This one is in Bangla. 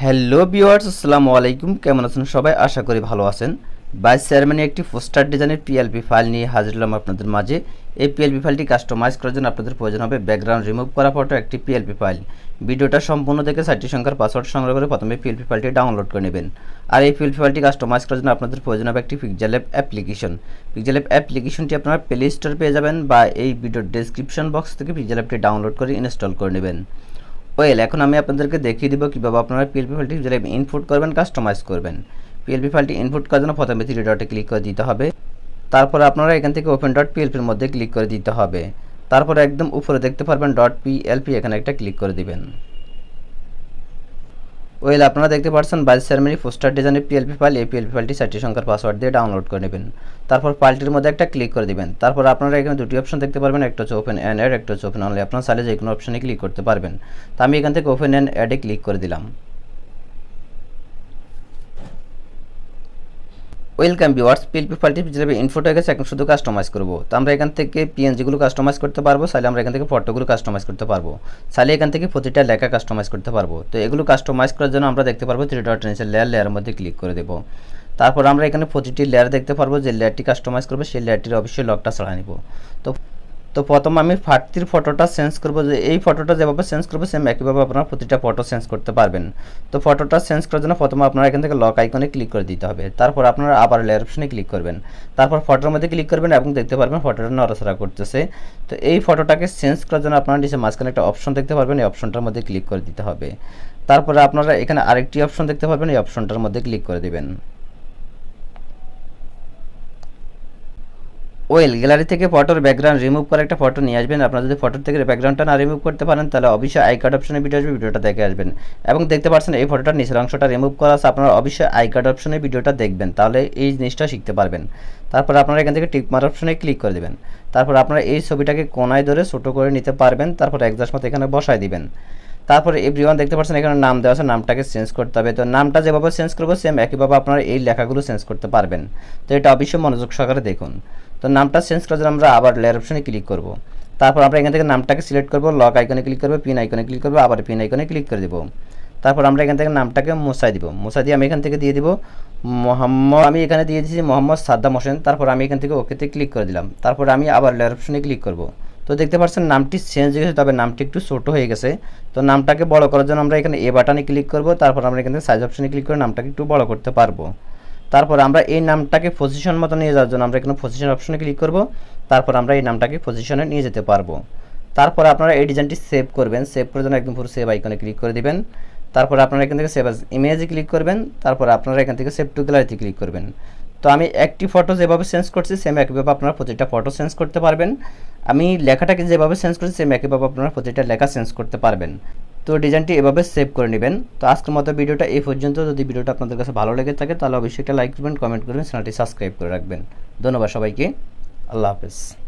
হ্যালো ভিউয়ার্স, আসসালামু আলাইকুম। কেমন আছেন সবাই? আশা করি ভালো আছেন। ভাইস চেয়ারম্যানে একটি পোস্টার ডিজাইনের পিএলপি ফাইল নিয়ে হাজির হলাম আপনাদের মাঝে। এই পিএলপি ফাইলটি কাস্টমাইজ করার জন্য আপনাদের প্রয়োজন হবে ব্যাকগ্রাউন্ড রিমুভ করা ফটো, একটি পিএলপি ফাইল। ভিডিওটা সম্পূর্ণ দেখে 4টি সংখ্যার পাসওয়ার্ড সংগ্রহ করে প্রথমে পিএলপি ফাইলটি ডাউনলোড করে নেবেন। আর এই পিএলপি ফাইলটি কাস্টমাইজ করার জন্য আপনাদের প্রয়োজন হবে একটি পিক্সেলল্যাব অ্যাপ্লিকেশন। পিক্সেলল্যাব অ্যাপ্লিকেশনটি আপনারা প্লে স্টোরে পেয়ে যাবেন বা এই ভিডিওর ডেসক্রিপশন বক্স থেকে পিক্সেলল্যাবটি ডাউনলোড করে ইনস্টল করে নেবেন। এখন আমি আপনাদেরকে দেখিয়ে দিব কীভাবে আপনারা পিএলপি ফাইলটি ইনপুট করবেন, কাস্টমাইজ করবেন। পিএলপি ফাইলটি ইনপুট করার জন্য প্রথমে 3 ডটে ক্লিক করে দিতে হবে। তারপরে আপনারা এখান থেকে ওপেন ডট পিএলপির মধ্যে ক্লিক করে দিতে হবে। তারপরে একদম উপরে দেখতে পারবেন ডট পিএলপি, এখানে একটা ক্লিক করে দিবেন। আপনারা দেখতে পাচ্ছেন ভাইস চেয়ারম্যান পোস্টার ডিজাইনের পিএলপি ফাইল। এই পিএলপি ফাইলটি 4টি সংখ্যার পাসওয়ার্ড দিয়ে ডাউনলোড করে নেবেন। তারপর ফাইলটির মধ্যে একটা ক্লিক করে দিবেন। তারপর আপনারা এখানে দুটি অপশন দেখতে পারবেন, একটা হচ্ছে ওপেন অ্যান্ড অ্যাড, একটা হচ্ছে ওপেন অনলি। আপনারা চাইলে যে কোনো অপশনে ক্লিক করতে পারবেন। তো আমি এখান থেকে ওপেন অ্যান্ড অ্যাডে ক্লিক করে দিলাম। ওয়েলকাম ভিউয়ার্স, পিএলপি ফাইলটি যেভাবে ইনপুট হয়ে গেছে, এখন শুধু কাস্টমাইজ করব। তো আমরা এখান থেকে পিএনজিগুলো কাস্টমাইজ করতে পারবো, চাইলে আমরা এখান থেকে ফটোগুলো কাস্টমাইজ করতে পারবো, চাইলে এখান থেকে প্রতিটা লেখা কাস্টমাইজ করতে পারবো। তো এগুলো কাস্টমাইজ করার জন্য আমরা দেখতে পারবো 3 ডট নিচে লেয়ারের মধ্যে ক্লিক করে দেবো। তারপর আমরা এখানে প্রতিটি লেয়ার দেখতে পারবো, যে লেয়ারটি কাস্টমাইজ করবো সেই লেয়ারটির অবশ্যই লকটা ছাড়া নিব। তো তো প্রথম আমি ফার্স্টের ফটোটা চেঞ্জ করব। যে এই ফটোটা যেভাবে চেঞ্জ করবো সেম একইভাবে আপনারা প্রতিটা ফটো চেঞ্জ করতে পারবেন। তো ফটোটা চেঞ্জ করার জন্য প্রথমে আপনারা এখান থেকে লক আইকনে ক্লিক করে দিতে হবে। তারপর আপনারা আবার লেয়ার অপশনে ক্লিক করবেন। তারপর ফটোর মধ্যে ক্লিক করবেন এবং দেখতে পারবেন ফটোটা নড়াচড়া করতেছে। তো এই ফটোটাকে চেঞ্জ করার জন্য আপনারা নিচে মাঝখানে একটা অপশন দেখতে পারবেন, এই অপশনটার মধ্যে ক্লিক করে দিতে হবে। তারপরে আপনারা এখানে আরেকটি অপশন দেখতে পারবেন, এই অপশনটার মধ্যে ক্লিক করে দেবেন। গ্যালারি থেকে ফটোর ব্যাকগ্রাউন্ড রিমুভ করে একটা ফটো নিয়ে আসবেন। আপনারা যদি ফটোর থেকে ব্যাকগ্রাউন্ডটা না রিমুভ করতে পারেন, তাহলে অবশ্যই আই কার্ড অপশনে ভিডিও আসবে, ভিডিওটা দেখে আসবেন। এবং দেখতে পাচ্ছেন এই ফটোটার নিচের অংশটা রিমুভ করা আছে। আপনারা অবশ্যই আই কার্ড অপশনে ভিডিওটা দেখবেন, তাহলে এই জিনিসটা শিখতে পারবেন। তারপর আপনারা এখান থেকে টিক মার্ক অপশনে ক্লিক করে দেবেন। তারপর আপনারা এই ছবিটাকে কোনায় ধরে ছোটো করে নিতে পারবেন। তারপর অ্যাডজাস্ট মতো এখানে বসায় দিবেন। তারপরে এভরিওয়ান দেখতে পাচ্ছেন এখানে নাম দেওয়া আছে, নামটাকে চেঞ্জ করতে হবে। তো নামটা যেভাবে চেঞ্জ করবো সেম একইভাবে আপনারা এই লেখাগুলো চেঞ্জ করতে পারবেন। তো এটা অবশ্যই মনোযোগ সহকারে দেখুন। তো নামটা চেঞ্জ করার জন্য আমরা আবার লেয়ার অপশনে ক্লিক করব। তারপর আমরা এখান থেকে নামটাকে সিলেক্ট করব, লক আইকনে ক্লিক করব, পিন আইকনে ক্লিক করব, আবার পিন আইকনে ক্লিক করে দেব। তারপর আমরা এখান থেকে নামটাকে মুছাই দিব। মুছাই দিয়ে আমি এখান থেকে দিয়ে দিব মোহাম্মদ, আমি এখানে দিয়ে দিয়েছি মোহাম্মদ সাদ্দাম হোসেন। তারপর আমি এখান থেকে ওকেতে ক্লিক করে দিলাম। তারপর আমি আবার লেয়ার অপশনে ক্লিক করব। তো দেখতে পাচ্ছেন নামটি চেঞ্জ হয়ে গেছে, তবে নামটি একটু ছোটো হয়ে গেছে। তো নামটাকে বড় করার জন্য আমরা এখানে এ বাটনে ক্লিক করব। তারপর আমরা এখান থেকে সাইজ অপশনে ক্লিক করে নামটাকে একটু বড় করতে পারবো। তারপর আমরা এই নামটাকে পজিশন মতো নিয়ে যাওয়ার জন্য আমরা এখানে পজিশন অপশনে ক্লিক করব। তারপর আমরা এই নামটাকে পজিশনে নিয়ে যেতে পারবো। তারপর আপনারা এই ডিজাইনটি সেভ করবেন। সেভ করার জন্য একদম পুরো সেভ আইকনে ক্লিক করে দিবেন। তারপর আপনারা এখান থেকে সেভ অ্যাজ ইমেজে ক্লিক করবেন। তারপর আপনারা এখান থেকে সেভ টু গ্যালারিতে ক্লিক করবেন। তো আমি একটি ফটো যেভাবে চেঞ্জ করছি সেম একইভাবে আপনারা প্রতিটা ফটো চেঞ্জ করতে পারবেন। আমি লেখাটাকে যেভাবে চেঞ্জ করছি সেম একইভাবে আপনারা প্রতিটা লেখা চেঞ্জ করতে পারবেন। তো ডিজাইনটি এভাবে সেভ করে নেবেন। তো আজকের মতো ভিডিওটা এই পর্যন্ত। যদি ভিডিওটা আপনাদের কাছে ভালো লেগে থাকে তাহলে অবশ্যই একটা লাইক করবেন, কমেন্ট করবেন, চ্যানেলটি সাবস্ক্রাইব করে রাখবেন। ধন্যবাদ সবাইকে। আল্লাহ হাফেজ।